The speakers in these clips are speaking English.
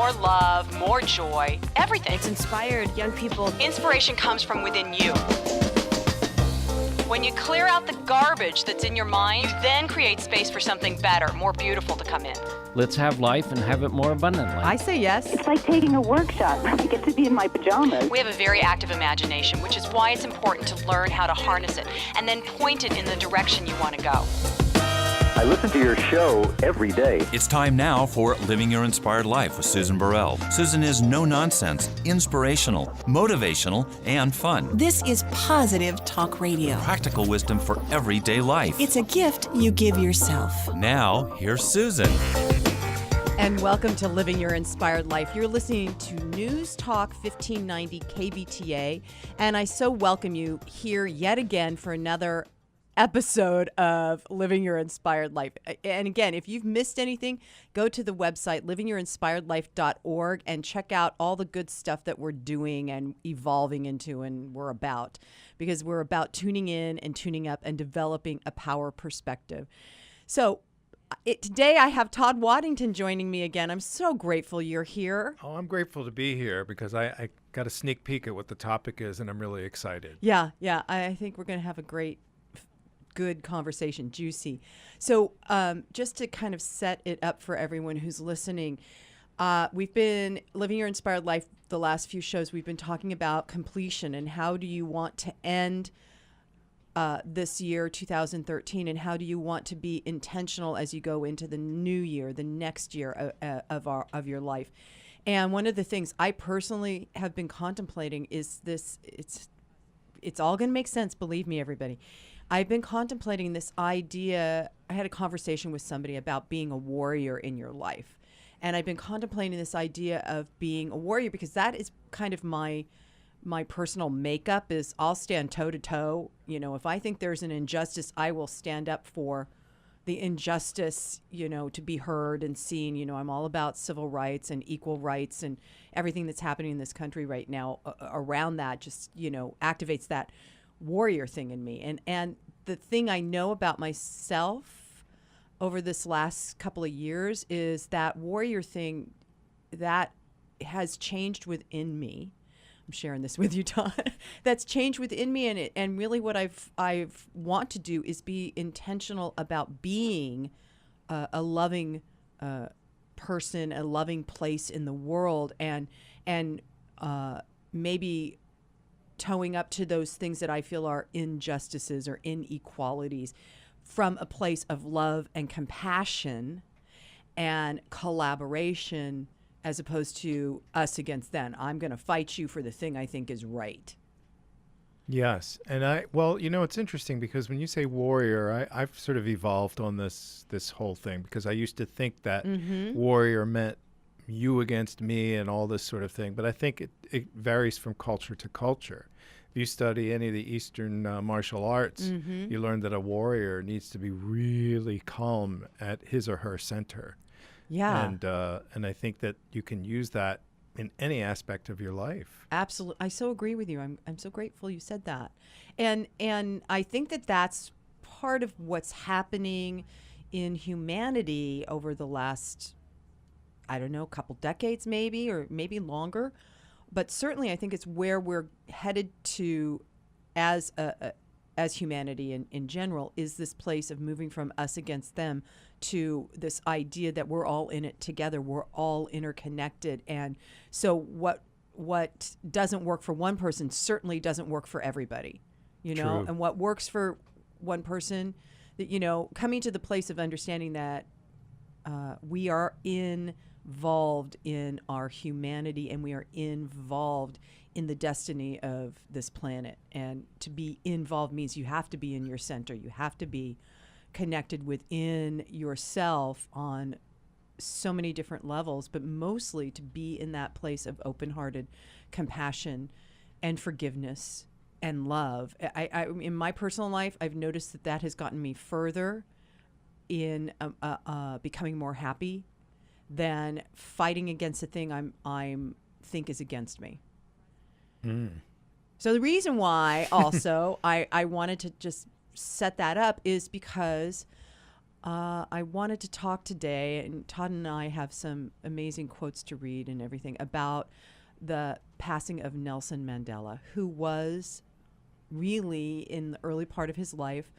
more love, more joy, everything. It's inspired young people. Inspiration comes from within you. When you clear out the garbage that's in your mind, you then create space for something better, more beautiful to come in. Let's have life and have it more abundantly. I say yes. It's like taking a workshop. I get to be in my pajamas. We have a very active imagination, which is why it's important to learn how to harness it and then point it in the direction you want to go. I listen to your show every day. It's time now for Living Your Inspired Life with Susan Burrell. Susan is no-nonsense, inspirational, motivational, and fun. This is positive talk radio. Practical wisdom for everyday life. It's a gift you give yourself. Now, here's Susan. And welcome to Living Your Inspired Life. You're listening to News Talk 1590 KBTA, and I so welcome you here yet again for another episode of Living Your Inspired Life. And again, if you've missed anything, go to the website livingyourinspiredlife.org and check out all the good stuff that we're doing and evolving into and we're about, because we're about tuning in and tuning up and developing a power perspective. So today I have Todd Waddington joining me again. I'm so grateful you're here. Oh, I'm grateful to be here because I got a sneak peek at what the topic is and I'm really excited. Yeah. I think we're going to have a good conversation, juicy. So just to kind of set it up for everyone who's listening, we've been Living Your Inspired Life the last few shows. We've been talking about completion and how do you want to end this year, 2013, and how do you want to be intentional as you go into the new year, the next year of your life. And one of the things I personally have been contemplating is this. It's all going to make sense, believe me, everybody. I've been contemplating this idea. I had a conversation with somebody about being a warrior in your life. And I've been contemplating this idea of being a warrior because that is kind of my personal makeup is I'll stand toe to toe. You know, if I think there's an injustice, I will stand up for the injustice, you know, to be heard and seen. You know, I'm all about civil rights and equal rights and everything that's happening in this country right now around that just, you know, activates that warrior thing in me. And the thing I know about myself over this last couple of years is that warrior thing that has changed within me. I'm sharing this with you, Todd. That's changed within me, and really what I've want to do is be intentional about being a loving person, a loving place in the world, and maybe towing up to those things that I feel are injustices or inequalities from a place of love and compassion and collaboration, as opposed to us against them. I'm going to fight you for the thing I think is right. Yes. And well, you know, it's interesting because when you say warrior, I've sort of evolved on this whole thing because I used to think that warrior meant you against me and all this sort of thing. But I think it varies from culture to culture. If you study any of the Eastern martial arts, you learn that a warrior needs to be really calm at his or her center. Yeah. And I think that you can use that in any aspect of your life. Absolutely. I so agree with you. I'm so grateful you said that. And I think that that's part of what's happening in humanity over the last, I don't know, couple decades maybe, or maybe longer. But certainly I think it's where we're headed to as humanity in general, is this place of moving from us against them to this idea that we're all in it together. We're all interconnected. And so what doesn't work for one person certainly doesn't work for everybody, you know. True. And what works for one person, that, you know, coming to the place of understanding that we are involved in our humanity and we are involved in the destiny of this planet. And to be involved means you have to be in your center. You have to be connected within yourself on so many different levels, but mostly to be in that place of open-hearted compassion and forgiveness and love. I in my personal life, I've noticed that has gotten me further in becoming more happy than fighting against the thing I'm think is against me. So the reason why also I wanted to just set that up is because I wanted to talk today, and Todd and I have some amazing quotes to read and everything about the passing of Nelson Mandela, who was really, in the early part of his life,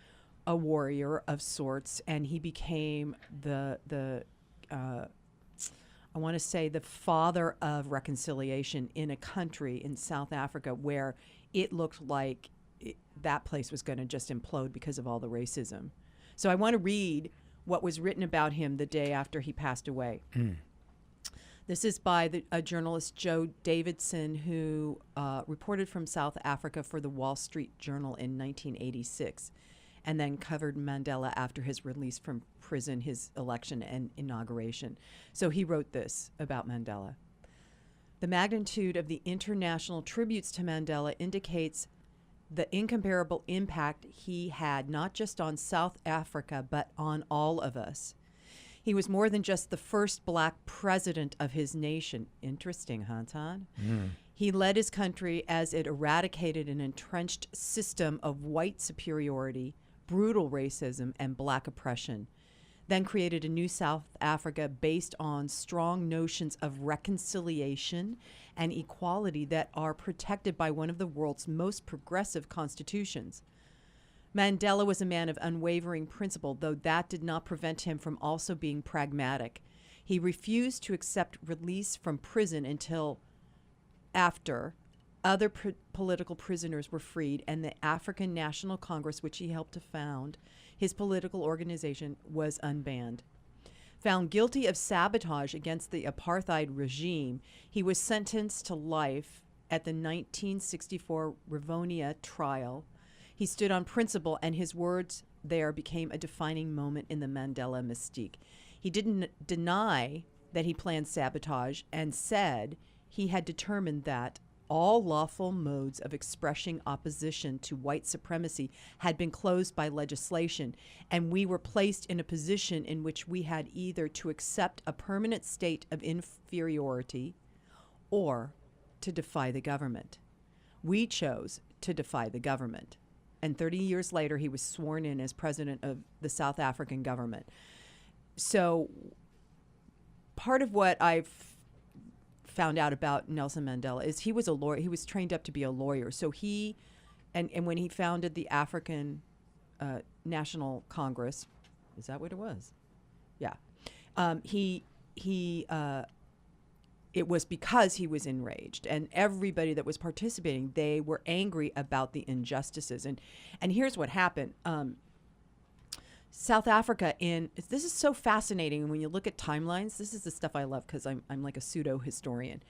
a warrior of sorts, and he became I want to say the father of reconciliation in a country in South Africa where it looked like that place was going to just implode because of all the racism. So I want to read what was written about him the day after he passed away. This is by a journalist, Joe Davidson, who reported from South Africa for the Wall Street Journal in 1986, and then covered Mandela after his release from prison, his election and inauguration. So he wrote this about Mandela. The magnitude of the international tributes to Mandela indicates the incomparable impact he had not just on South Africa, but on all of us. He was more than just the first black president of his nation. Interesting, huh, Todd? He led his country as it eradicated an entrenched system of white superiority, brutal racism, and black oppression, then created a new South Africa based on strong notions of reconciliation and equality that are protected by one of the world's most progressive constitutions. Mandela was a man of unwavering principle, though that did not prevent him from also being pragmatic. He refused to accept release from prison until after other political prisoners were freed and the African National Congress, which he helped to found, his political organization, was unbanned. Found guilty of sabotage against the apartheid regime, he was sentenced to life at the 1964 Rivonia trial. He stood on principle, and his words there became a defining moment in the Mandela mystique. He didn't deny that he planned sabotage and said he had determined that all lawful modes of expressing opposition to white supremacy had been closed by legislation, and we were placed in a position in which we had either to accept a permanent state of inferiority or to defy the government. We chose to defy the government. And 30 years later, he was sworn in as president of the South African government. So part of what I've found out about Nelson Mandela is he was a lawyer. He was trained up to be a lawyer. So he, and when he founded the African National Congress, is that what it was? Yeah. It was because he was enraged, and everybody that was participating, they were angry about the injustices. And here's what happened. South Africa, this is so fascinating. And when you look at timelines, this is the stuff I love because I'm like a pseudo historian.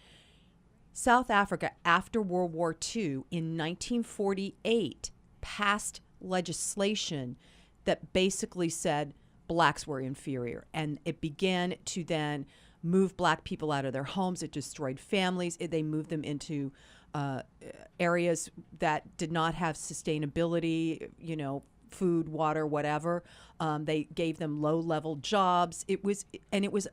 South Africa, after World War II, in 1948, passed legislation that basically said blacks were inferior, and it began to then move black people out of their homes. It destroyed families. They moved them into areas that did not have sustainability, food, water, whatever. They gave them low-level jobs. It was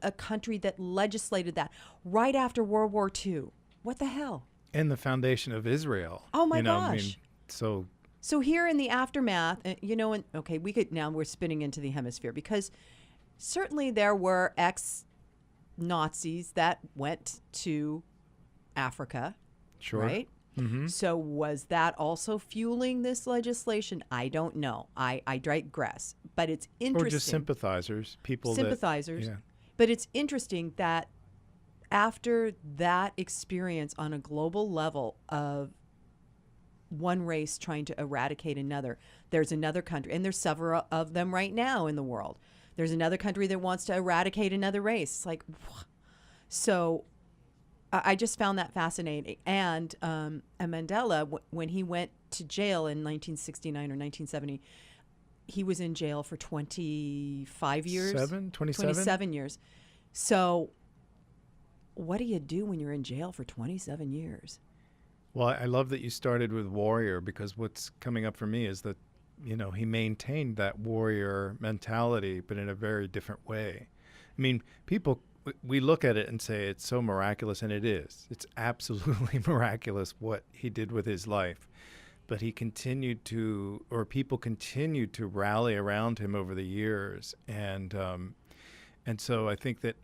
a country that legislated that right after World War II. What the hell? And the foundation of Israel. Oh my gosh. So here in the aftermath, we're spinning into the hemisphere, because certainly there were ex-Nazis that went to Africa, sure, right? Mm-hmm. So was that also fueling this legislation? I don't know. I digress. But it's interesting. Or just sympathizers, sympathizers. Yeah. But it's interesting that after that experience on a global level of one race trying to eradicate another, there's another country, and there's several of them right now in the world. There's another country that wants to eradicate another race. It's like, so I just found that fascinating. And Mandela, when he went to jail in 1969 or 1970, he was in jail for 25 years. 27 years. So what do you do when you're in jail for 27 years? Well, I love that you started with warrior, because what's coming up for me is that, he maintained that warrior mentality, but in a very different way. I mean, we look at it and say it's so miraculous, and it is. It's absolutely miraculous what he did with his life. but he continued to, or people continued to rally around him over the years, and so I think that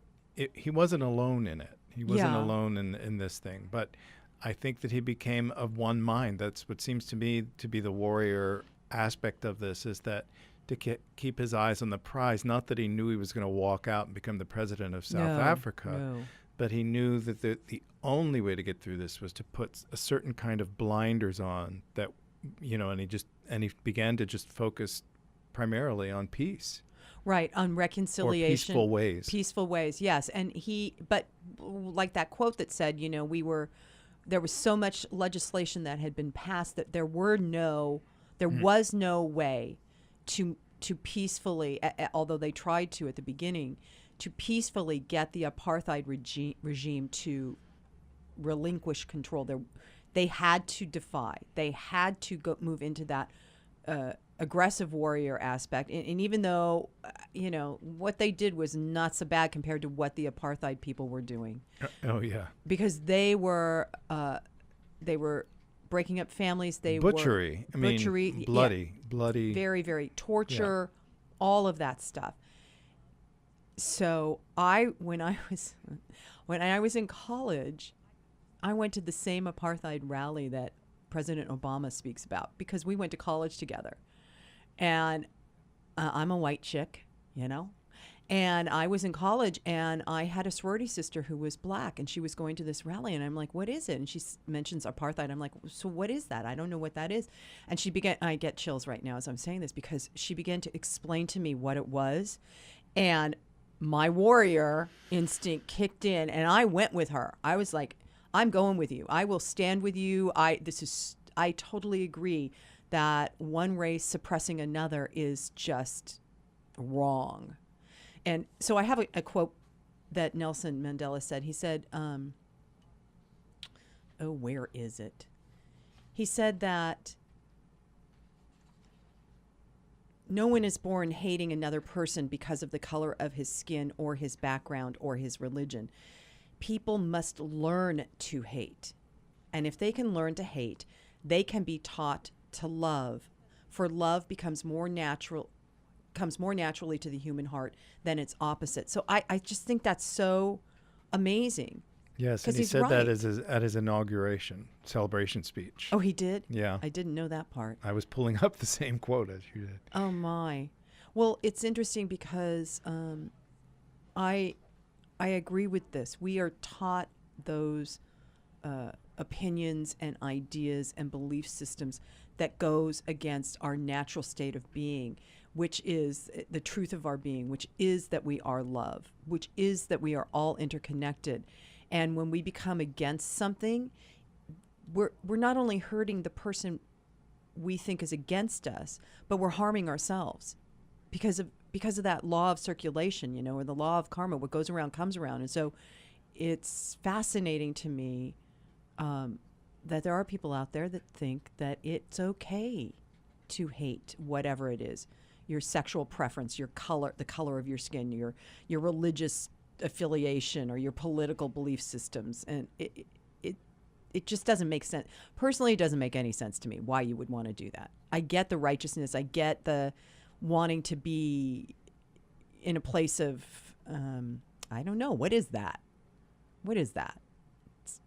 he wasn't alone in it. He wasn't alone in this thing, but I think that he became of one mind. That's what seems to me to be the warrior aspect of this, is that to keep his eyes on the prize. Not that he knew he was going to walk out and become the president of South Africa, but he knew that the only way to get through this was to put a certain kind of blinders on that, and he began to just focus primarily on peace. Right, on reconciliation. Or peaceful ways. Peaceful ways, yes. And but like that quote that said, there was so much legislation that had been passed that there was no way to peacefully, although they tried to at the beginning, to peacefully get the apartheid regime to relinquish control. They had to defy. They had to move into that aggressive warrior aspect. And even though, what they did was not so bad compared to what the apartheid people were doing. Oh, yeah. Because they were breaking up families. Butchery. Butchery. Bloody. Very, very torture, all of that stuff. So when I was in college, I went to the same apartheid rally that President Obama speaks about, because we went to college together. And I'm a white chick, and I was in college, and I had a sorority sister who was black, and she was going to this rally, and I'm like, what is it? And she mentions apartheid. I'm like, so what is that? I don't know what that is. And I get chills right now as I'm saying this, because she began to explain to me what it was, and my warrior instinct kicked in, and I went with her. I was like, I'm going with you. I will stand with you. I totally agree that one race suppressing another is just wrong. And so I have a quote that Nelson Mandela said. He said, where is it? He said that no one is born hating another person because of the color of his skin or his background or his religion. People must learn to hate. And if they can learn to hate, they can be taught to love. For love comes more naturally to the human heart than its opposite. So I just think that's so amazing. Yes, and he said that at his inauguration celebration speech. Oh, he did? Yeah. I didn't know that part. I was pulling up the same quote as you did. Oh, my. Well, it's interesting because I agree with this. We are taught those opinions and ideas and belief systems that goes against our natural state of being, which is the truth of our being, which is that we are love, which is that we are all interconnected. And when we become against something, we're not only hurting the person we think is against us, but we're harming ourselves because of that law of circulation, or the law of karma. What goes around comes around. And so it's fascinating to me that there are people out there that think that it's okay to hate whatever it is, your sexual preference, your color, the color of your skin, your religious affiliation, or your political belief systems. And it just doesn't make sense. Personally, it doesn't make any sense to me why you would want to do that. I get the righteousness. I get the wanting to be in a place of, I don't know. What is that? What is that? It's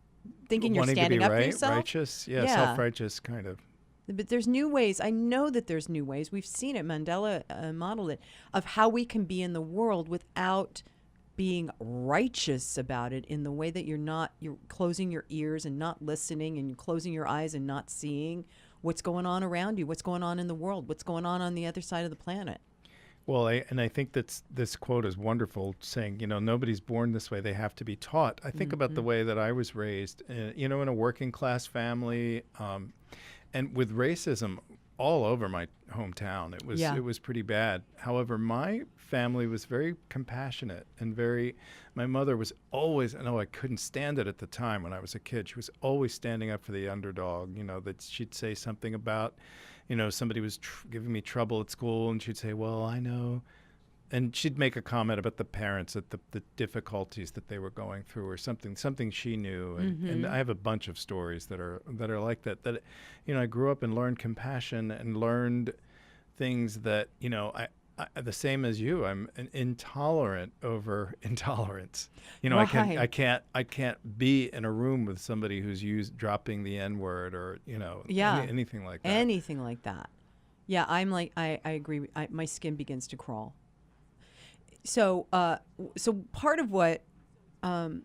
thinking you're standing up for yourself? Righteous? Yeah, self-righteous kind of. But there's new ways. I know that there's new ways. We've seen it. Mandela modeled it, of how we can be in the world without being righteous about it, in the way that you're closing your ears and not listening, and you're closing your eyes and not seeing what's going on around you, what's going on in the world, what's going on the other side of the planet. Well, I think that this quote is wonderful, saying, nobody's born this way. They have to be taught. I think about the way that I was raised, in a working class family, and with racism all over my hometown. It was pretty bad. However, my family was very compassionate and my mother was always, I couldn't stand it at the time when I was a kid. She was always standing up for the underdog, that she'd say something about, somebody was giving me trouble at school, and she'd say, well, I know and she'd make a comment about the parents, that the difficulties that they were going through, or something she knew, and I have a bunch of stories that are like that. That, I grew up and learned compassion and learned things that I the same as you. I'm intolerant over intolerance. Right. I can't be in a room with somebody who's dropping the N-word or anything like that. Anything like that. Yeah, I'm like I agree. My skin begins to crawl. So so part of what Nelson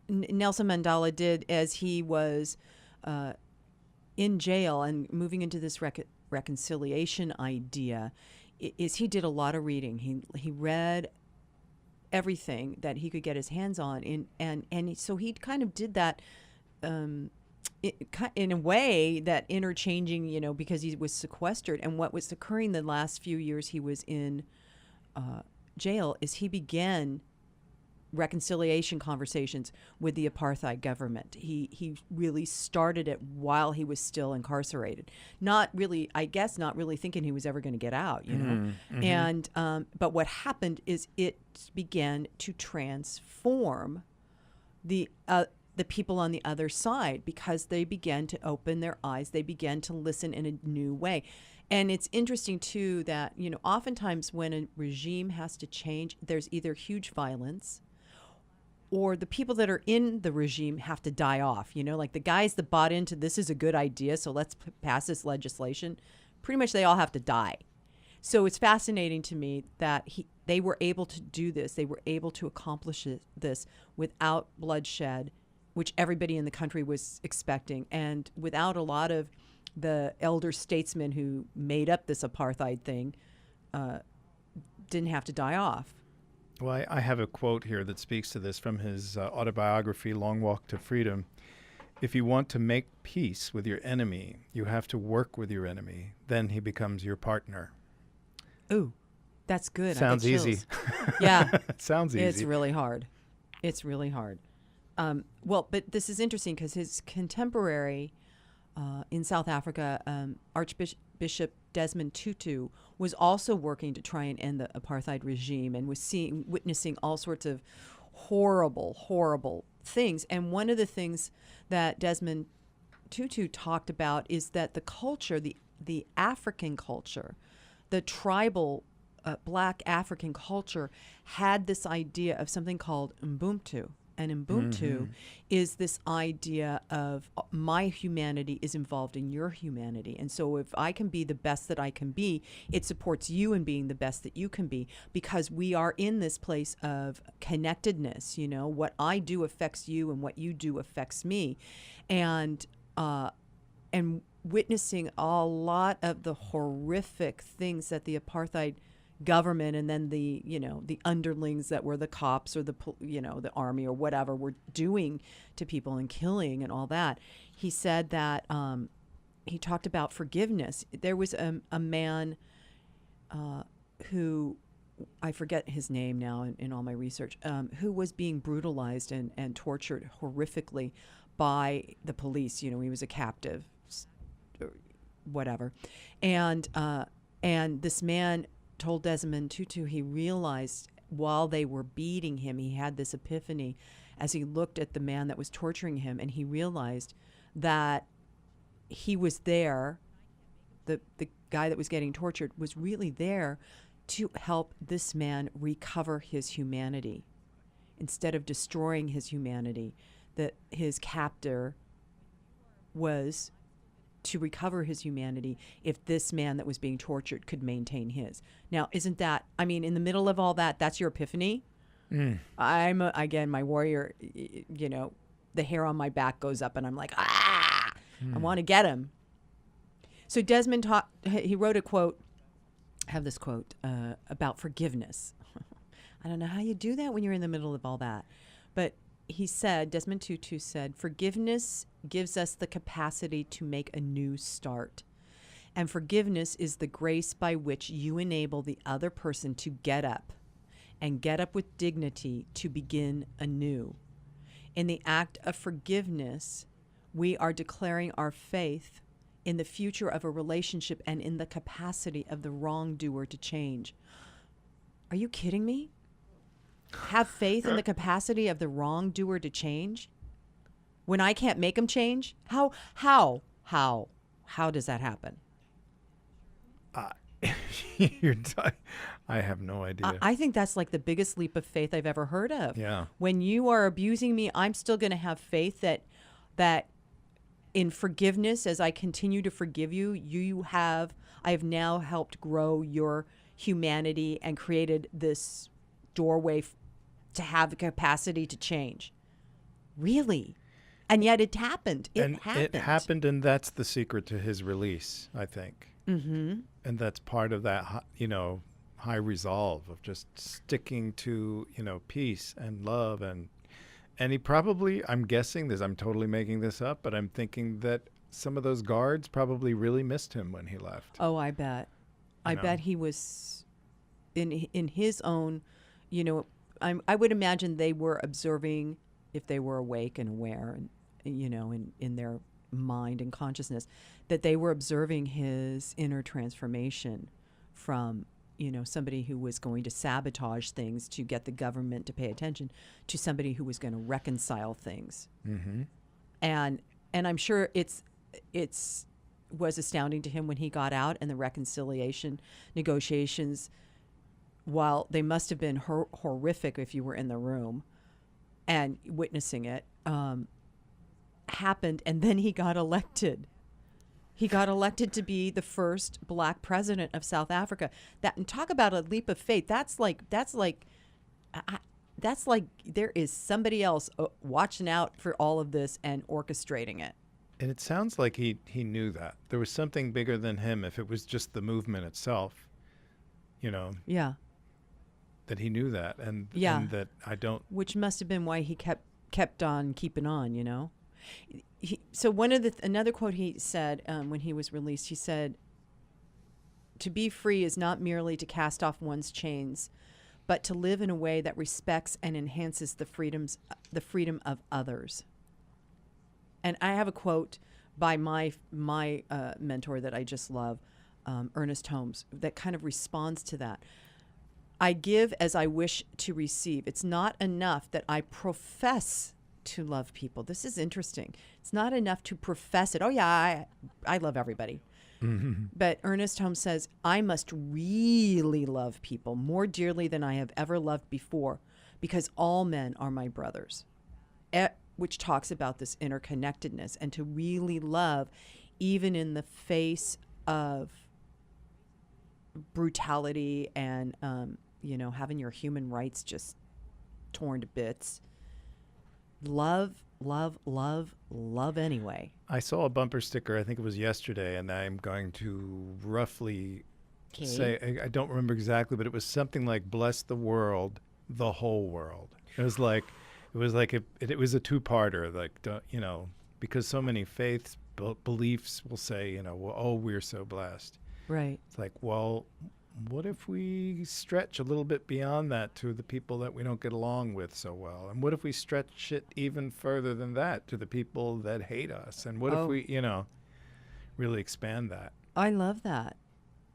Mandela did as he was in jail and moving into this reconciliation idea is he did a lot of reading. He read everything that he could get his hands on, so he kind of did that in a way that interchanging, because he was sequestered. And what was occurring the last few years he was in jail is he began reconciliation conversations with the apartheid government. He really started it while he was still incarcerated. Not really thinking he was ever going to get out, And but what happened is it began to transform the people on the other side, because they began to open their eyes. They began to listen in a new way. And it's interesting, too, that, oftentimes when a regime has to change, there's either huge violence or the people that are in the regime have to die off. Like the guys that bought into this is a good idea, so let's pass this legislation. Pretty much they all have to die. So it's fascinating to me that they were able to do this. They were able to accomplish this without bloodshed, which everybody in the country was expecting, and without a lot of the elder statesmen who made up this apartheid thing didn't have to die off. Well, I have a quote here that speaks to this from his autobiography, Long Walk to Freedom. If you want to make peace with your enemy, you have to work with your enemy. Then he becomes your partner. Ooh, that's good. Sounds easy. Yeah. Sounds easy. It's really hard. Well, but this is interesting because his contemporary in South Africa, Archbishop Desmond Tutu, was also working to try and end the apartheid regime and was witnessing all sorts of horrible things. And one of the things that Desmond Tutu talked about is that the culture, the African culture, the tribal black African culture had this idea of something called Ubuntu. And Ubuntu is this idea of my humanity is involved in your humanity. And so if I can be the best that I can be, it supports you in being the best that you can be, because we are in this place of connectedness. What I do affects you and what you do affects me. And witnessing a lot of the horrific things that the apartheid government and then the underlings that were the cops or the army or whatever were doing to people and killing and all that. He said that he talked about forgiveness. There was a man who, I forget his name now in all my research, who was being brutalized and tortured horrifically by the police. He was a captive, whatever, and this man told Desmond Tutu he realized while they were beating him, he had this epiphany as he looked at the man that was torturing him, and he realized that he was there, the guy that was getting tortured was really there to help this man recover his humanity. Instead of destroying his humanity, that his captor was to recover his humanity if this man that was being tortured could maintain his. Now, isn't that, in the middle of all that, that's your epiphany? I'm, again, my warrior, the hair on my back goes up and I'm like, I want to get him. So Desmond he wrote a quote, I have this quote about forgiveness. I don't know how you do that when you're in the middle of all that. But he said, Desmond Tutu said, forgiveness gives us the capacity to make a new start. And forgiveness is the grace by which you enable the other person to get up and get up with dignity to begin anew. In the act of forgiveness, we are declaring our faith in the future of a relationship and in the capacity of the wrongdoer to change. Are you kidding me? Have faith in the capacity of the wrongdoer to change? When I can't make them change? How does that happen? I have no idea. I think that's like the biggest leap of faith I've ever heard of. Yeah. When you are abusing me, I'm still going to have faith that in forgiveness, as I continue to forgive you, I have now helped grow your humanity and created this doorway to have the capacity to change. Really? And yet it happened. It happened, and that's the secret to his release, I think. Mm-hmm. And that's part of that, high resolve of just sticking to, peace and love. And he probably, I'm guessing this, I'm totally making this up, but I'm thinking that some of those guards probably really missed him when he left. Oh, I bet. I bet he was in his own, I would imagine they were observing, if they were awake and aware and, in their mind and consciousness, that they were observing his inner transformation from, somebody who was going to sabotage things to get the government to pay attention to somebody who was going to reconcile things. Mm-hmm. And I'm sure it's was astounding to him when he got out, and the reconciliation negotiations, while they must have been horrific if you were in the room and witnessing it, happened, and then he got elected. He got elected to be the first black president of South Africa. And talk about a leap of faith. That's like there is somebody else watching out for all of this and orchestrating it. And it sounds like he knew that. There was something bigger than him if it was just the movement itself, Yeah. that he knew that. And that I don't. Which must have been why he kept on keeping on, So another quote he said when he was released, he said, "To be free is not merely to cast off one's chains, but to live in a way that respects and enhances the freedom of others." And I have a quote by my mentor that I just love, Ernest Holmes, that kind of responds to that. "I give as I wish to receive. It's not enough that I profess to love people." This is interesting. It's not enough to profess it. Oh yeah, I love everybody. Mm-hmm. But Ernest Holmes says, "I must really love people more dearly than I have ever loved before, because all men are my brothers." Which talks about this interconnectedness, and to really love even in the face of brutality and having your human rights just torn to bits. Love anyway. I saw a bumper sticker, I think it was yesterday, and I'm going to roughly say, I don't remember exactly, but it was something like "bless the world, the whole world." It was like it was a two-parter, because so many faiths, beliefs will say, we're so blessed. Right. It's like, well, what if we stretch a little bit beyond that to the people that we don't get along with so well? And what if we stretch it even further than that to the people that hate us? And what if we, really expand that? I love that.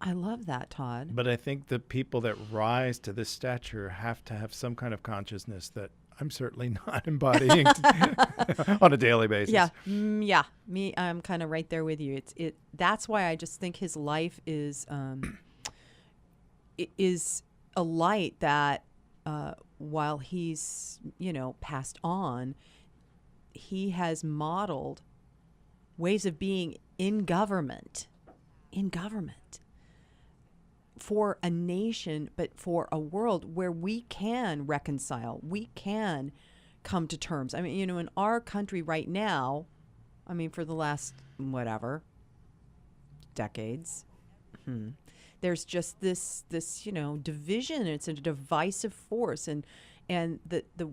I love that, Todd. But I think the people that rise to this stature have to have some kind of consciousness that I'm certainly not embodying on a daily basis. Yeah. Me, I'm kind of right there with you. That's why I just think his life is a light that while he's, passed on, he has modeled ways of being in government for a nation, but for a world where we can reconcile, we can come to terms. I mean, in our country right now, for the last, decades, there's just this division. It's a divisive force, and the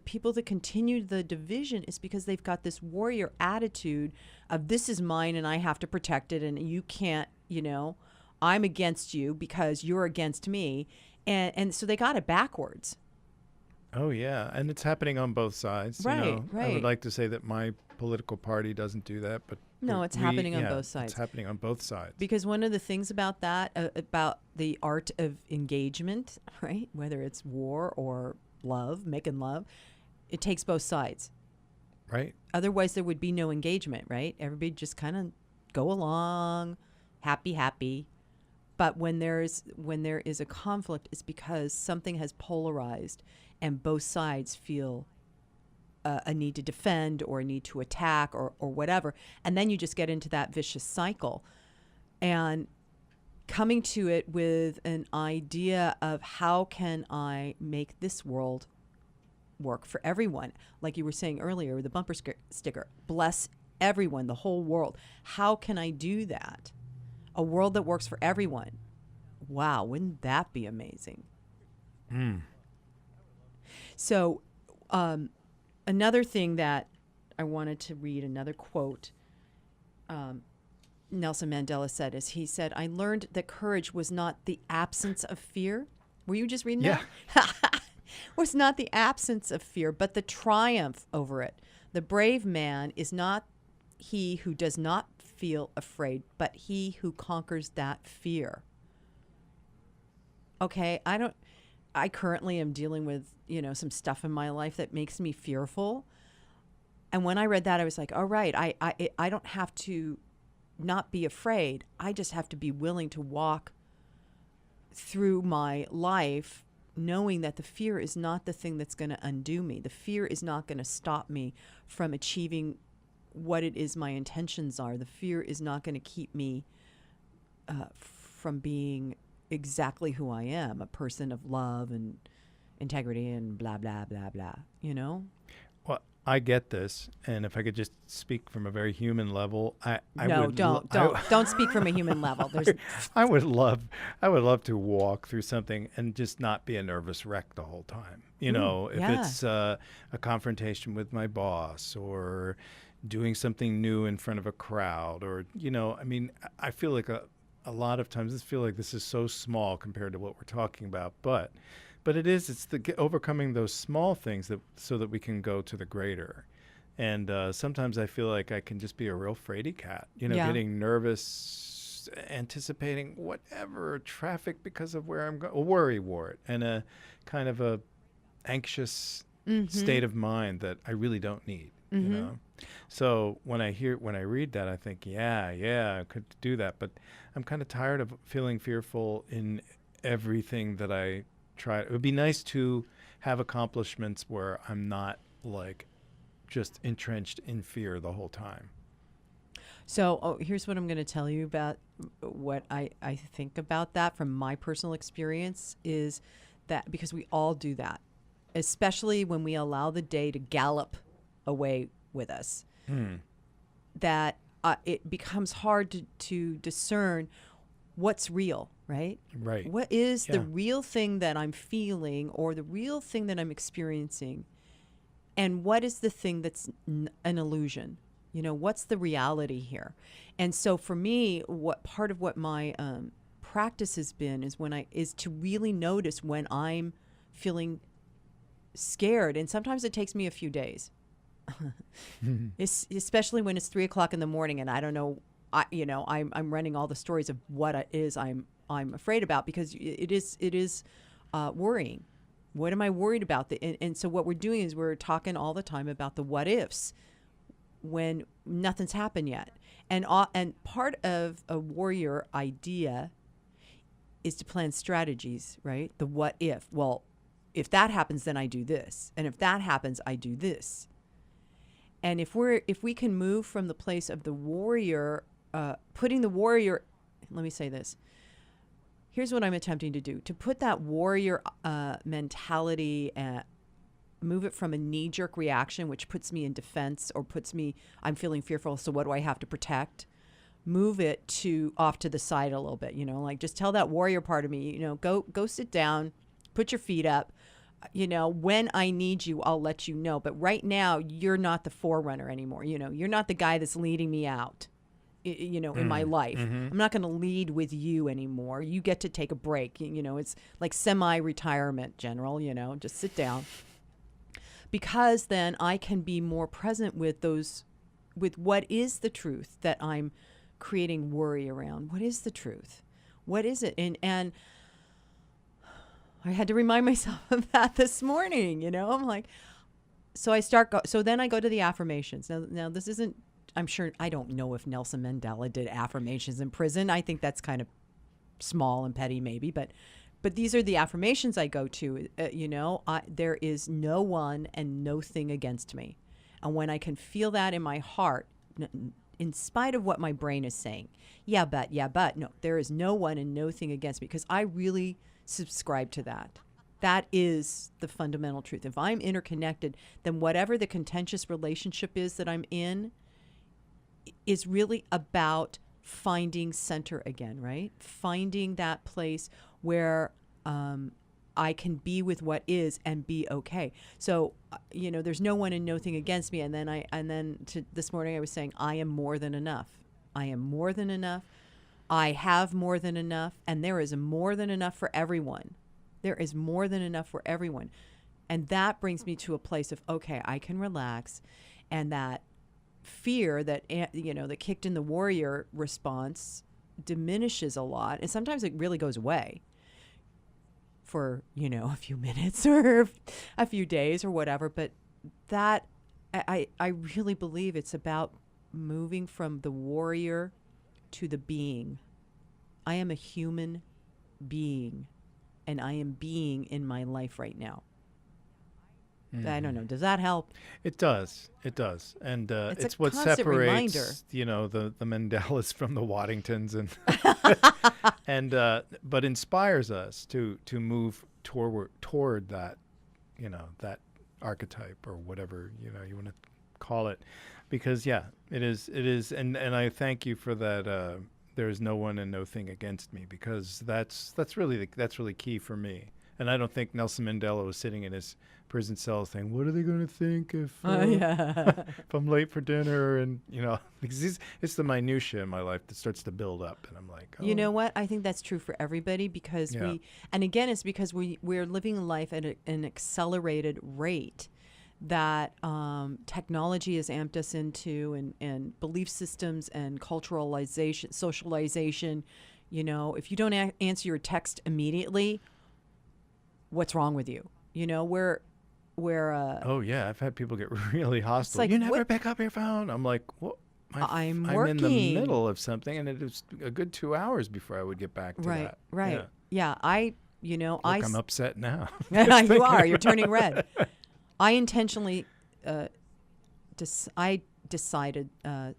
people that continue the division is because they've got this warrior attitude of, this is mine and I have to protect it, and you can't, I'm against you because you're against me. And so they got it backwards. Oh yeah, and it's happening on both sides. Right, I would right. like to say that my political party doesn't do that, but No, it's happening on both sides. It's happening on both sides. Because one of the things about that, about the art of engagement, right, whether it's war or love, making love, it takes both sides. Right. Otherwise, there would be no engagement, right? Everybody just kind of go along, happy. But when there is a conflict, it's because something has polarized, and both sides feel a need to defend or a need to attack or whatever, and then you just get into that vicious cycle. And coming to it with an idea of how can I make this world work for everyone, like you were saying earlier with the bumper sticker, bless everyone, the whole world. How can I do that? A world that works for everyone. Wow, wouldn't that be amazing? So another thing that I wanted to read, another quote Nelson Mandela said, is he said, I learned that courage was not the absence of fear. Were you just reading that? Was not the absence of fear, but the triumph over it. The brave man is not he who does not feel afraid, but he who conquers that fear. Okay, I currently am dealing with, some stuff in my life that makes me fearful. And when I read that, I was like, all right, I don't have to not be afraid. I just have to be willing to walk through my life knowing that the fear is not the thing that's going to undo me. The fear is not going to stop me from achieving what it is my intentions are. The fear is not going to keep me from being exactly who I am, a person of love and integrity and blah, blah, blah, blah, Well, I get this, and if I could just speak from a very human level, don't speak from a human level. I would love to walk through something and just not be a nervous wreck the whole time. If it's a confrontation with my boss or doing something new in front of a crowd, or I feel like a lot of times this is so small compared to what we're talking about, but it's the overcoming those small things so that we can go to the greater. And sometimes I feel like I can just be a real fraidy cat, getting nervous, anticipating whatever traffic because of where I'm going, a worry wart, and a kind of a anxious state of mind that I really don't need. So when I read that, I think, I could do that, but I'm kind of tired of feeling fearful in everything that I try. It would be nice to have accomplishments where I'm not like just entrenched in fear the whole time. So here's what I'm going to tell you about what I think about that from my personal experience, is that because we all do that, especially when we allow the day to gallop away with us, that it becomes hard to discern what's real, right? Right. What is the real thing that I'm feeling or the real thing that I'm experiencing? And what is the thing that's an illusion? What's the reality here? And so for me, part of what my practice has been is to really notice when I'm feeling scared. And sometimes it takes me a few days. Especially when it's 3:00 in the morning and I don't know, I'm running all the stories of what it is I'm afraid about, because it is worrying. What am I worried about? And so what we're doing is we're talking all the time about the what ifs when nothing's happened yet. And part of a warrior idea is to plan strategies, right? The what if. Well, if that happens, then I do this, and if that happens, I do this. And if we can move from the place of the warrior, putting the warrior, let me say this. Here's what I'm attempting to do: to put that warrior mentality, move it from a knee-jerk reaction, which puts me in defense or I'm feeling fearful, so what do I have to protect? Move it off to the side a little bit, like just tell that warrior part of me, go sit down, put your feet up. When I need you, I'll let you know. But right now, you're not the forerunner anymore. You're not the guy that's leading me out, in my life. I'm not going to lead with you anymore. You get to take a break. It's like semi-retirement, General, just sit down. because then I can be more present with what is the truth that I'm creating worry around. What is the truth? What is it? And I had to remind myself of that this morning, I'm like, so then I go to the affirmations. Now this isn't, I'm sure, I don't know if Nelson Mandela did affirmations in prison. I think that's kind of small and petty maybe, but these are the affirmations I go to. There is no one and no thing against me. And when I can feel that in my heart, in spite of what my brain is saying, no, there is no one and no thing against me, because I really subscribe to that. That is the fundamental truth. If I'm interconnected, then whatever the contentious relationship is that I'm in is really about finding center again, right? Finding that place where I can be with what is and be okay. So, there's no one and no thing against me. And then this morning I was saying, I am more than enough. I am more than enough. I have more than enough. And there is more than enough for everyone. There is more than enough for everyone. And that brings me to a place of, okay, I can relax. And that fear that, that kicked in the warrior response diminishes a lot. And sometimes it really goes away for, a few minutes or a few days or whatever. But that, I really believe it's about moving from the warrior to the being. I am a human being, and I am being in my life right now. Mm-hmm. I don't know. Does that help? It does. And it's what separates, the Mandelas from the Waddingtons, and but inspires us to move toward that, that archetype or whatever, you want to call it, because it is. And I thank you for that. There is no one and no thing against me, because that's really key for me. And I don't think Nelson Mandela was sitting in his prison cell saying, "What are they going to think if if I'm late for dinner?" And because it's the minutia in my life that starts to build up, and I'm like, You know what? I think that's true for everybody, because it's because we're living life at an accelerated rate that technology has amped us into, and belief systems and culturalization, socialization. If you don't answer your text immediately, what's wrong with you? We're I've had people get really hostile. like, you never pick up your phone. I'm like, what? I'm in the working. middle of something, and it was a good 2 hours before I would get back to that. Right. Yeah. Look, I'm upset now. You are. You're turning red. I intentionally, I decided, I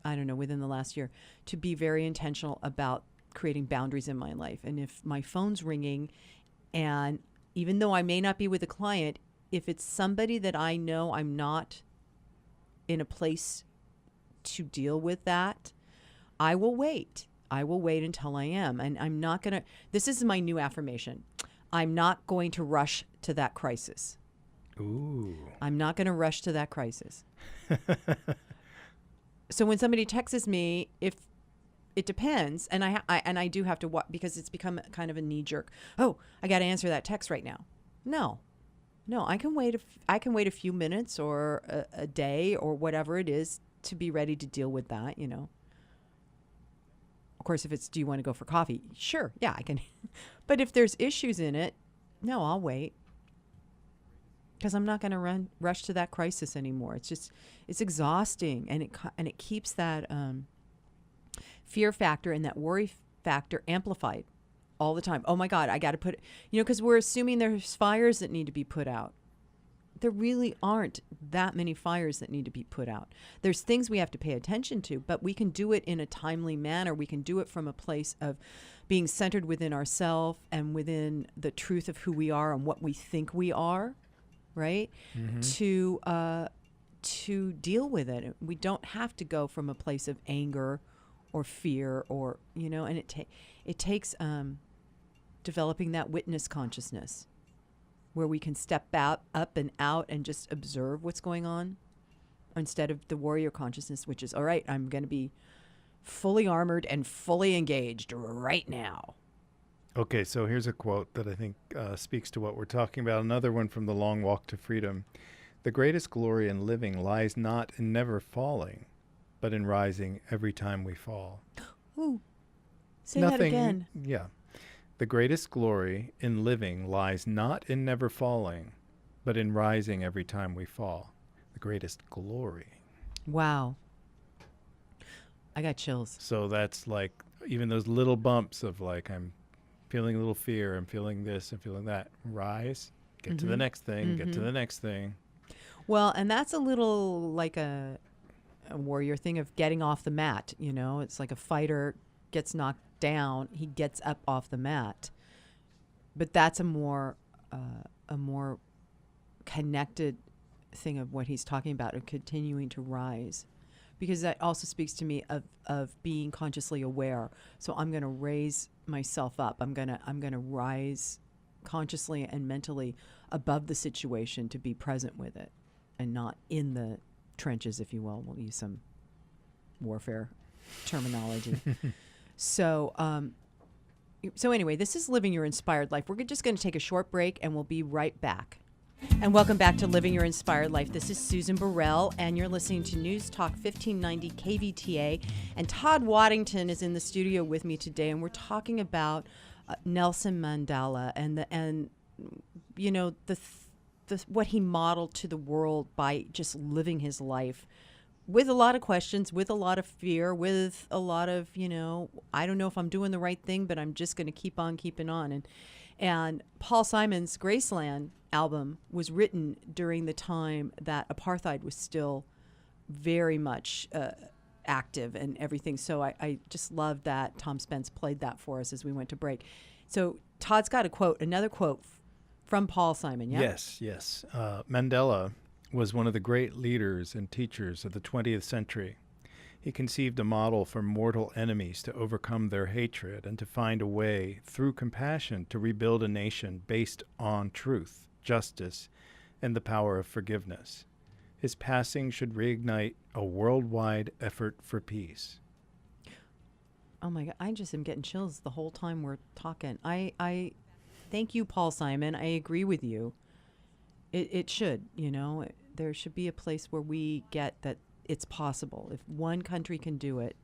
don't know, within the last year, to be very intentional about creating boundaries in my life. And if my phone's ringing, and even though I may not be with a client, if it's somebody that I know I'm not in a place to deal with that, I will wait. I will wait until I am. And I'm not going to, this is my new affirmation. I'm not going to rush to that crisis. Ooh. I'm not going to rush to that crisis. So when somebody texts me, if it depends, and I do have to because it's become kind of a knee jerk. Oh, I got to answer that text right now. No, I can wait. I can wait a few minutes or a day or whatever it is to be ready to deal with that. Of course, if it's, do you want to go for coffee? Sure, yeah, I can. But if there's issues in it, no, I'll wait. Because I'm not going to rush to that crisis anymore. It's exhausting, and it keeps that fear factor and that worry factor amplified all the time. Oh my God, I got to put, because we're assuming there's fires that need to be put out. There really aren't that many fires that need to be put out. There's things we have to pay attention to, but we can do it in a timely manner. We can do it from a place of being centered within ourselves and within the truth of who we are and what we think we are. Right? Mm-hmm. To deal with it. We don't have to go from a place of anger or fear or, and it takes developing that witness consciousness where we can step up and out and just observe what's going on instead of the warrior consciousness, which is, all right, I'm going to be fully armored and fully engaged right now. Okay, so here's a quote that I think speaks to what we're talking about. Another one from The Long Walk to Freedom. The greatest glory in living lies not in never falling, but in rising every time we fall. Ooh. Say that again. Yeah. The greatest glory in living lies not in never falling, but in rising every time we fall. The greatest glory. Wow. I got chills. So that's like even those little bumps of like, I'm feeling a little fear, I'm feeling this, I'm feeling that. Rise, get to the next thing, get to the next thing. Well, and that's a little like a warrior thing of getting off the mat. You know, it's like a fighter gets knocked down, he gets up off the mat. But that's a more connected thing of what he's talking about, of continuing to rise. Because that also speaks to me of being consciously aware. So I'm going to raise myself up. I'm going to rise consciously and mentally above the situation to be present with it and not in the trenches, if you will. We'll use some warfare terminology. So anyway, this is Living Your Inspired Life. We're just going to take a short break and we'll be right back. And welcome back to Living Your Inspired Life. This is Susan Burrell, and you're listening to News Talk 1590 KVTA. And Todd Waddington is in the studio with me today, and we're talking about Nelson Mandela and you know the what he modeled to the world by just living his life with a lot of questions, with a lot of fear, with a lot of, you know, I don't know if I'm doing the right thing, but I'm just going to keep on keeping on. And Paul Simon's Graceland album was written during the time that apartheid was still very much active and everything. So I just love that Tom Spence played that for us as we went to break. So Todd's got a quote, another quote from Paul Simon. Yeah? Yes. Mandela was one of the great leaders and teachers of the 20th century. He conceived a model for mortal enemies to overcome their hatred and to find a way, through compassion, to rebuild a nation based on truth, justice, and the power of forgiveness. His passing should reignite a worldwide effort for peace. Oh my God, I just am getting chills the whole time we're talking. I thank you, Paul Simon. I agree with you. It should, you know, there should be a place where we get that it's possible. If one country can do it,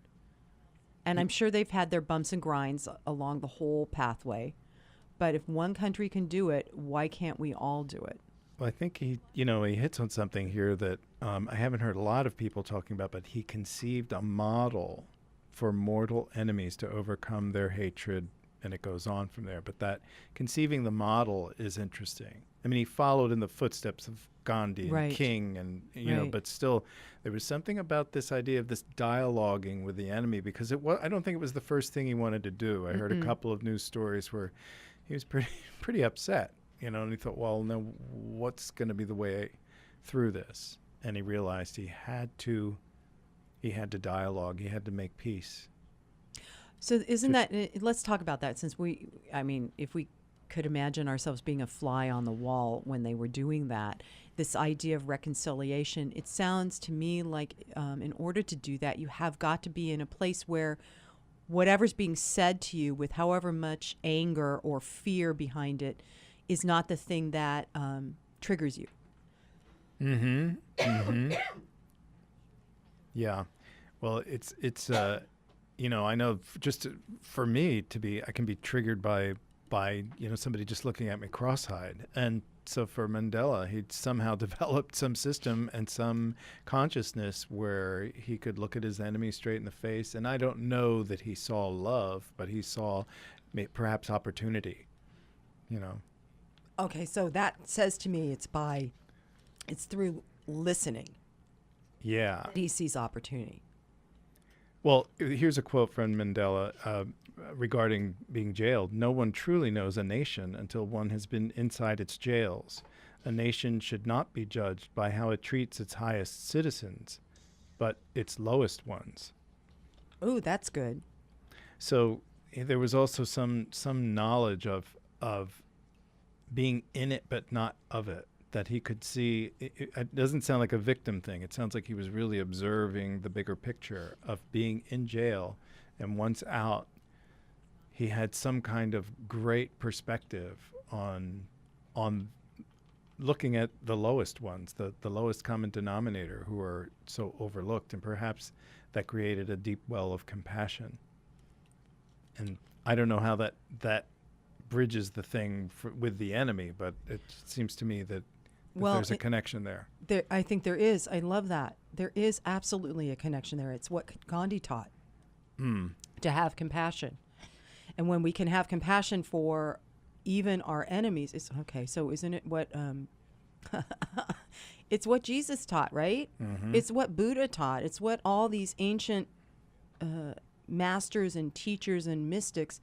and I'm sure they've had their bumps and grinds along the whole pathway, but if one country can do it, why can't we all do it? Well, I think he hits on something here that I haven't heard a lot of people talking about, but he conceived a model for mortal enemies to overcome their hatred, and it goes on from there. But that conceiving the model is interesting. I mean, he followed in the footsteps of Gandhi and King, and you know, but still, there was something about this idea of this dialoguing with the enemy, because I don't think it was the first thing he wanted to do. I heard a couple of news stories where he was pretty upset, you know, and he thought, well, no, what's going to be the way through this? And he realized he had to dialogue, he had to make peace. So let's talk about that, since if we could imagine ourselves being a fly on the wall when they were doing that, this idea of reconciliation, it sounds to me like in order to do that, you have got to be in a place where whatever's being said to you, with however much anger or fear behind it, is not the thing that triggers you. Yeah. Well, it's you know, I know for me I can be triggered by you know, somebody just looking at me cross-eyed. And so for Mandela, he'd somehow developed some system and some consciousness where he could look at his enemy straight in the face. And I don't know that he saw love, but he saw perhaps opportunity, you know. Okay, so that says to me it's through listening. Yeah. He sees opportunity. Well, here's a quote from Mandela regarding being jailed. No one truly knows a nation until one has been inside its jails. A nation should not be judged by how it treats its highest citizens, but its lowest ones. Ooh, that's good. So there was also some knowledge of being in it but not of it, that he could see. It doesn't sound like a victim thing. It sounds like he was really observing the bigger picture of being in jail, and once out, he had some kind of great perspective on looking at the lowest ones, the lowest common denominator, who are so overlooked, and perhaps that created a deep well of compassion. And I don't know how that bridges the thing with the enemy, but it seems to me that there's a connection there. I think there is. I love that. There is absolutely a connection there. It's what Gandhi taught, to have compassion. And when we can have compassion for even our enemies, it's okay. So isn't it what it's what Jesus taught, right? Mm-hmm. It's what Buddha taught. It's what all these ancient masters and teachers and mystics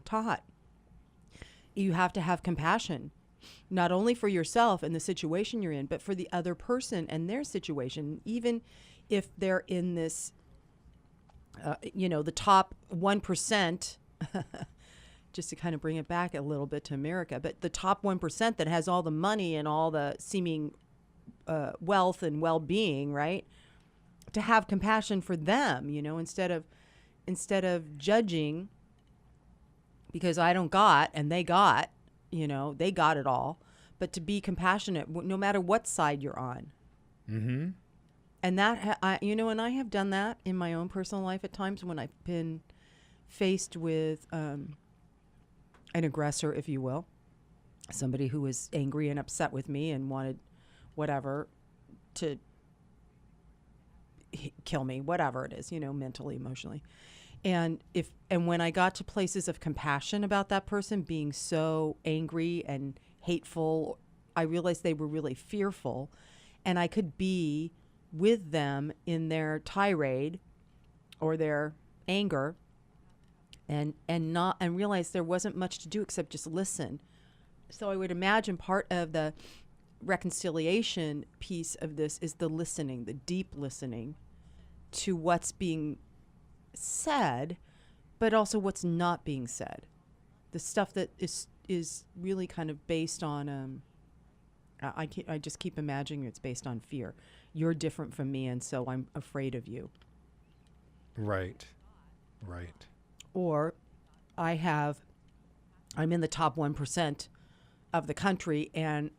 taught. You have to have compassion, not only for yourself and the situation you're in, but for the other person and their situation, even if they're in this, the top 1%, just to kind of bring it back a little bit to America, but the top 1% that has all the money and all the seeming wealth and well-being, right? To have compassion for them, instead of judging because I don't got and they got, they got it all, but to be compassionate no matter what side you're on. Mm-hmm. And that, and I have done that in my own personal life at times when I've been faced with an aggressor, if you will, somebody who was angry and upset with me and wanted whatever to kill me, whatever it is, mentally, emotionally. And when I got to places of compassion about that person being so angry and hateful, I realized they were really fearful, and I could be with them in their tirade or their anger and realize there wasn't much to do except just listen. So I would imagine part of the reconciliation piece of this is the listening, the deep listening to what's being said, but also what's not being said. The stuff that is really kind of based on I just keep imagining it's based on fear. You're different from me, and so I'm afraid of you. Right. Or I'm in the top 1% of the country, and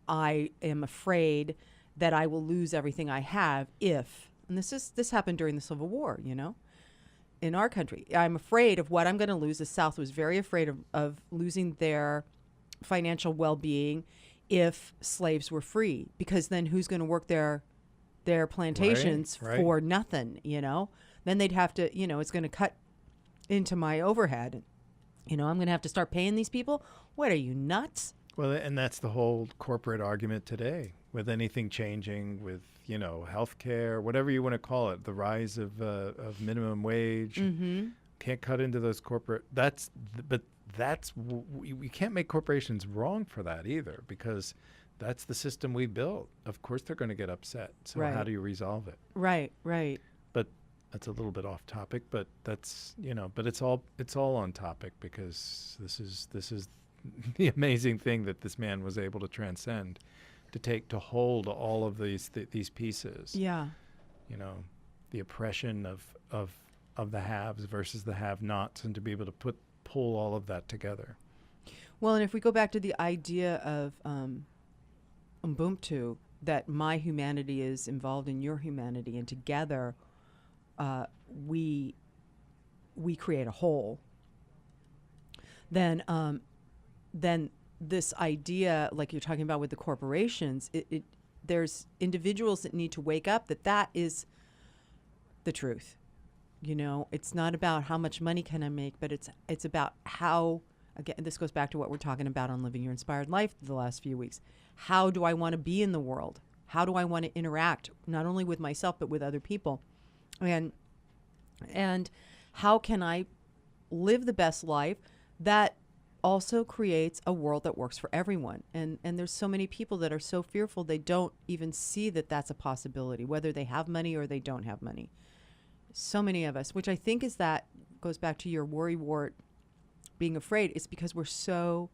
I am afraid that I will lose everything I have if, and this happened during the Civil War, in our country. I'm afraid of what I'm going to lose. The South was very afraid of losing their financial well-being if slaves were free, because then who's going to work their plantations Right. for nothing, Then they'd have to, it's going to cut into my overhead. I'm going to have to start paying these people. What are you, nuts? Well, and that's the whole corporate argument today, with anything changing, with healthcare, whatever you want to call it, the rise of minimum wage. Mm-hmm. Can't cut into those corporate. We can't make corporations wrong for that either, because that's the system we built. Of course, they're going to get upset. So Right. how do you resolve it? Right. But that's a little bit off topic. But that's But it's all on topic, because this is the amazing thing that this man was able to transcend, to hold all of these pieces. Yeah. The oppression of the haves versus the have-nots, and to be able to pull all of that together. Well, and if we go back to the idea of Ubuntu, that my humanity is involved in your humanity, and together we create a whole, then this idea, like you're talking about with the corporations, there's individuals that need to wake up that is the truth. It's not about how much money can I make, but it's about how, again, this goes back to what we're talking about on Living Your Inspired Life the last few weeks. How do I want to be in the world? How do I want to interact, not only with myself, but with other people? And how can I live the best life that also creates a world that works for everyone? And there's so many people that are so fearful they don't even see that that's a possibility, whether they have money or they don't have money. So many of us, which I think goes back to your worry wart, being afraid, is because we're so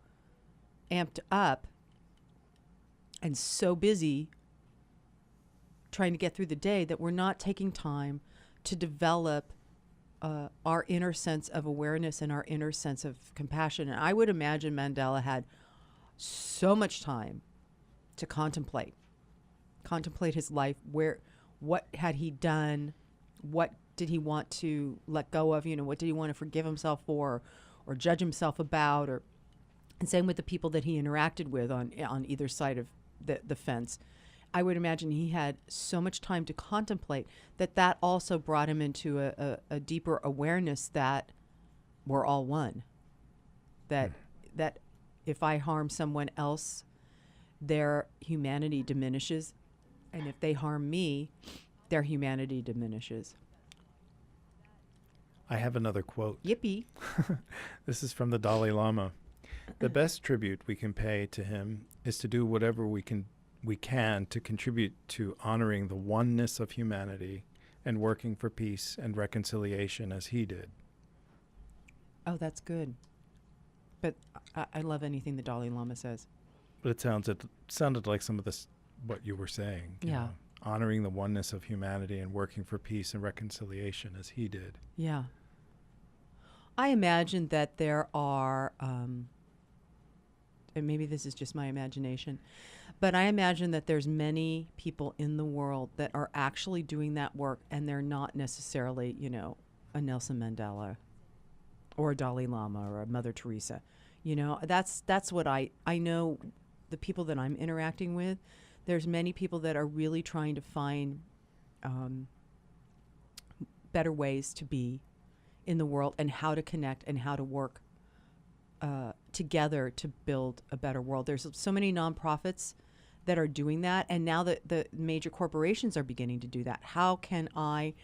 amped up and so busy trying to get through the day that we're not taking time to develop our inner sense of awareness and our inner sense of compassion. And I would imagine Mandela had so much time to contemplate his life. What had he done? What did he want to let go of? What did he want to forgive himself for, or judge himself about? And same with the people that he interacted with on either side of the fence. I would imagine he had so much time to contemplate that also brought him into a deeper awareness that we're all one. That if I harm someone else, their humanity diminishes, and if they harm me, their humanity diminishes. I have another quote. Yippee. This is from the Dalai Lama. The best tribute we can pay to him is to do whatever we can to contribute to honoring the oneness of humanity and working for peace and reconciliation as he did. Oh, that's good. But I love anything the Dalai Lama says. But it sounded like some of this what you were saying. you Yeah. know, honoring the oneness of humanity and working for peace and reconciliation as he did. Yeah. I imagine that there are, and maybe this is just my imagination, but I imagine that there's many people in the world that are actually doing that work, and they're not necessarily, a Nelson Mandela or a Dalai Lama or a Mother Teresa. That's what I know. The people that I'm interacting with, there's many people that are really trying to find better ways to be in the world and how to connect and how to work together to build a better world. There's so many nonprofits that are doing that, and now that the major corporations are beginning to do that. How can I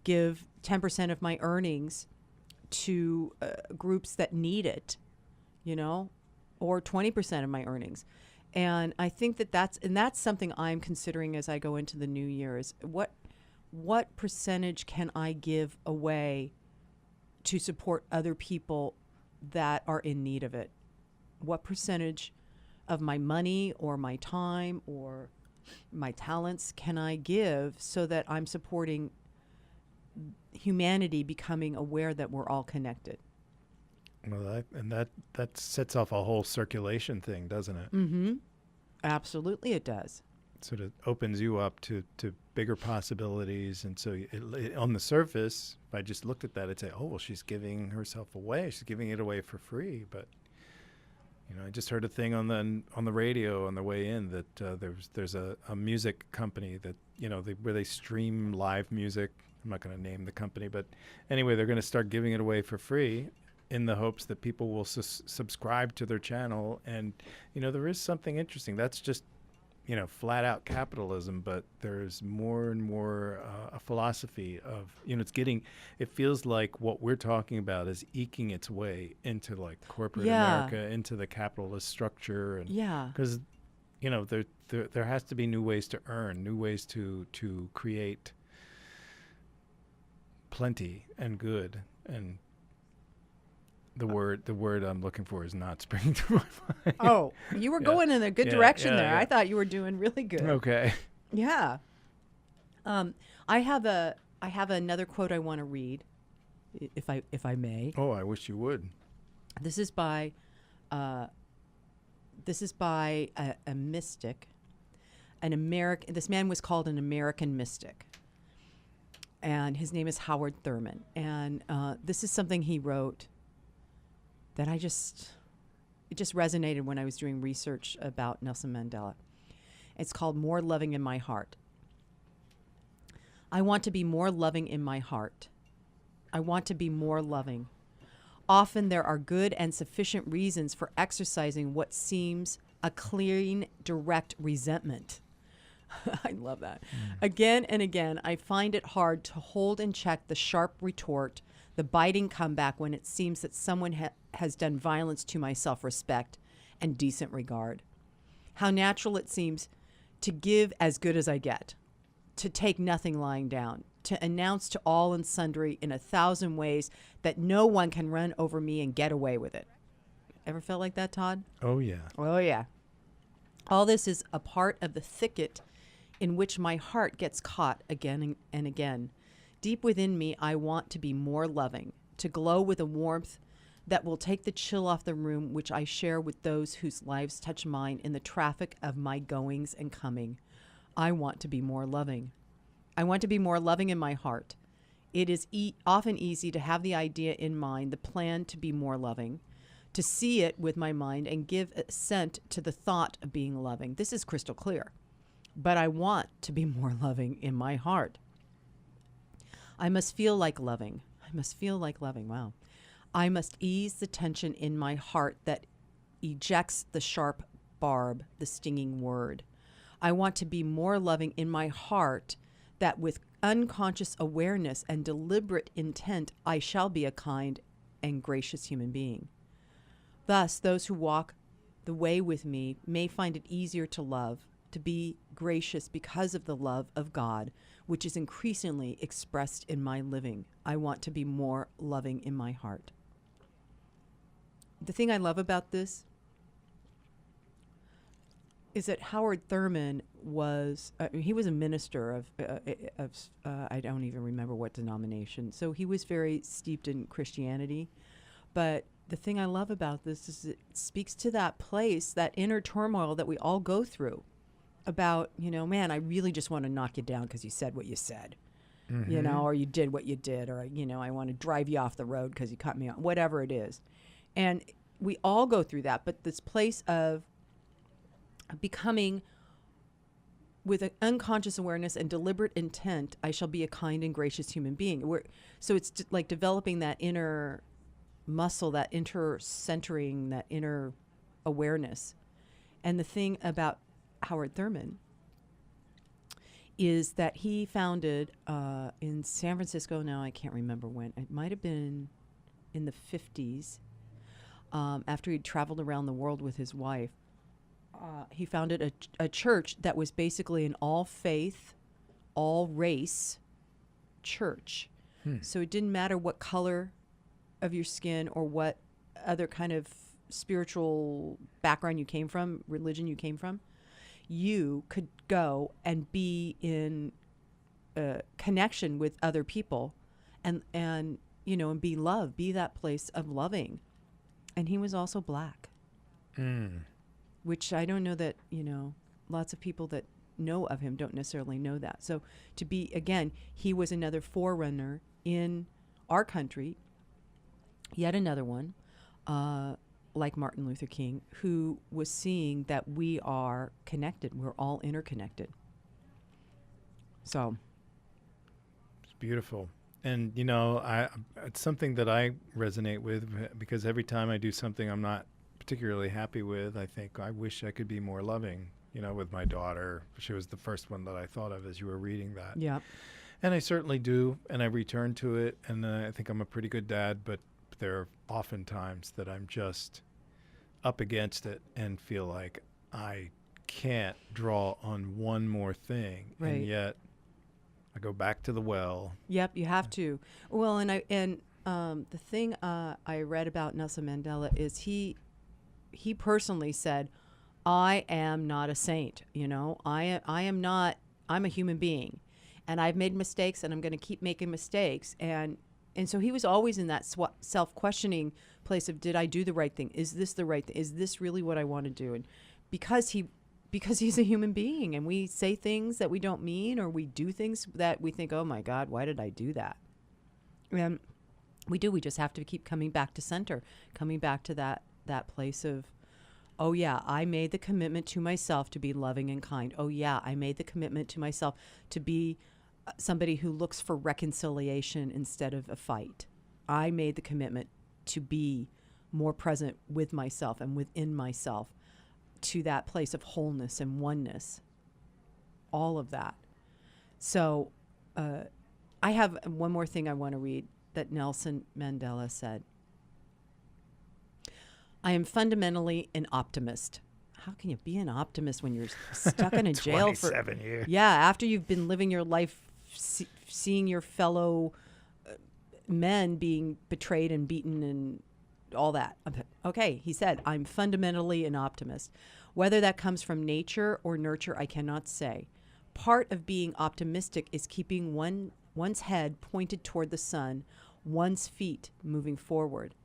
give 10% of my earnings to groups that need it, or 20% of my earnings? And I think that's something I'm considering as I go into the new year is what percentage can I give away to support other people that are in need of it? What percentage of my money or my time or my talents can I give so that I'm supporting humanity becoming aware that we're all connected? Well, that sets off a whole circulation thing, doesn't it? Mm-hmm. Absolutely, it does. Sort of opens you up to bigger possibilities. And so on the surface, if I just looked at that, I'd say, oh, well, she's giving herself away. She's giving it away for free. But, I just heard a thing on the radio on the way in that there's a music company that, where they stream live music. I'm not going to name the company, but anyway, they're going to start giving it away for free in the hopes that people will subscribe to their channel. And, there is something interesting. That's just, flat out capitalism, but there's more and more a philosophy of, it feels like what we're talking about is eking its way into like corporate America, into the capitalist structure. And because, there has to be new ways to earn, new ways to create plenty and good. And the word I'm looking for is not springing to my mind. Oh, you were going in a good direction there. I thought you were doing really good. Okay. Yeah. I have another quote I want to read, if I may. Oh, I wish you would. This is by a mystic, an American. This man was called an American mystic, and his name is Howard Thurman. And this is something he wrote that it just resonated when I was doing research about Nelson Mandela. It's called More Loving in My Heart. I want to be more loving in my heart. I want to be more loving. Often there are good and sufficient reasons for exercising what seems a clean, direct resentment. I love that. Again and again, I find it hard to hold in check the sharp retort, the biting comeback when it seems that someone has done violence to my self-respect and decent regard. How natural it seems to give as good as I get, to take nothing lying down, to announce to all and sundry in 1,000 ways that no one can run over me and get away with it. Ever felt like that, Todd? Oh, yeah. Oh, yeah. All this is a part of the thicket in which my heart gets caught again and again, Deep within me, I want to be more loving, to glow with a warmth that will take the chill off the room, which I share with those whose lives touch mine in the traffic of my goings and coming. I want to be more loving. I want to be more loving in my heart. It is often easy to have the idea in mind, the plan to be more loving, to see it with my mind and give assent to the thought of being loving. This is crystal clear. But I want to be more loving in my heart. I must feel like loving. I must feel like loving. Wow. I must ease the tension in my heart that ejects the sharp barb, the stinging word. I want to be more loving in my heart, that with unconscious awareness and deliberate intent, I shall be a kind and gracious human being. Thus, those who walk the way with me may find it easier to love, to be gracious because of the love of God, which is increasingly expressed in my living. I want to be more loving in my heart. The thing I love about this is that Howard Thurman was, he was a minister of I don't even remember what denomination. So he was very steeped in Christianity. But the thing I love about this is it speaks to that place, that inner turmoil that we all go through about, man, I really just want to knock you down because you said what you said, or you did what you did, or, I want to drive you off the road because you cut me off, whatever it is. And we all go through that. But this place of becoming, with an unconscious awareness and deliberate intent, I shall be a kind and gracious human being. So it's like developing that inner muscle, that inner centering, that inner awareness. And the thing about Howard Thurman is that he founded in San Francisco, now I can't remember when, it might have been in the 50s, after he'd traveled around the world with his wife. He founded a church that was basically an all-faith, all-race church. So it didn't matter what color of your skin or what other kind of spiritual background you came from, religion you came from. You could go and be in connection with other people and be loved, be that place of loving. And he was also black. Which I don't know that, lots of people that know of him don't necessarily know that. So to be, again, he was another forerunner in our country, yet another one, like Martin Luther King, who was seeing that we are connected. We're all interconnected. So. It's beautiful. And, it's something that I resonate with because every time I do something I'm not particularly happy with, I think I wish I could be more loving, with my daughter. She was the first one that I thought of as you were reading that. Yeah. And I certainly do, and I return to it, and I think I'm a pretty good dad, but there are often times that I'm just up against it and feel like I can't draw on one more thing. Right. And yet I go back to the well. Yep, you have to. Well, the thing I read about Nelson Mandela is he personally said, I am not a saint, I am not, I'm a human being and I've made mistakes and I'm going to keep making mistakes. And so he was always in that self-questioning place of, did I do the right thing? Is this the right thing? Is this really what I want to do? And because he's a human being and we say things that we don't mean, or we do things that we think, oh my God, why did I do that? And we just have to keep coming back to center, coming back to that place of, oh yeah, I made the commitment to myself to be loving and kind. Oh yeah, I made the commitment to myself to be somebody who looks for reconciliation instead of a fight. I made the commitment to be more present with myself and within myself, to that place of wholeness and oneness, all of that. So I have one more thing I want to read that Nelson Mandela said. I am fundamentally an optimist. How can you be an optimist when you're stuck in a jail for 27 years? Yeah, after you've been living your life seeing your fellow men being betrayed and beaten and all that. Okay, he said, I'm fundamentally an optimist. Whether that comes from nature or nurture, I cannot say. Part of being optimistic is keeping one's head pointed toward the sun, one's feet moving forward.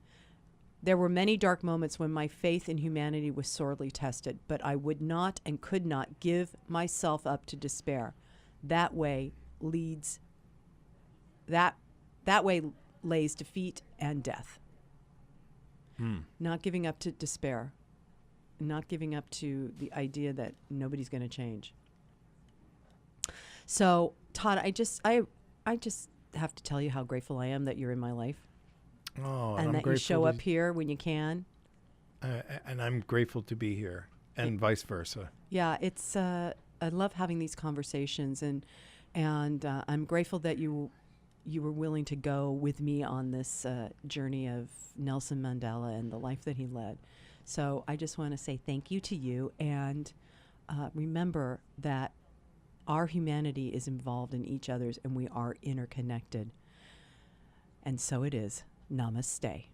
There were many dark moments when my faith in humanity was sorely tested, but I would not and could not give myself up to despair. That way lays defeat and death. Not giving up to despair, not giving up to the idea that nobody's going to change. So, Todd, I just have to tell you how grateful I am that you're in my life. Oh, And I'm that you grateful show up here when you can. and I'm grateful to be here, and vice versa. Yeah, it's I love having these conversations, and I'm grateful that you were willing to go with me on this journey of Nelson Mandela and the life that he led. So I just want to say thank you to you, and remember that our humanity is involved in each other's, and we are interconnected. And so it is. Namaste.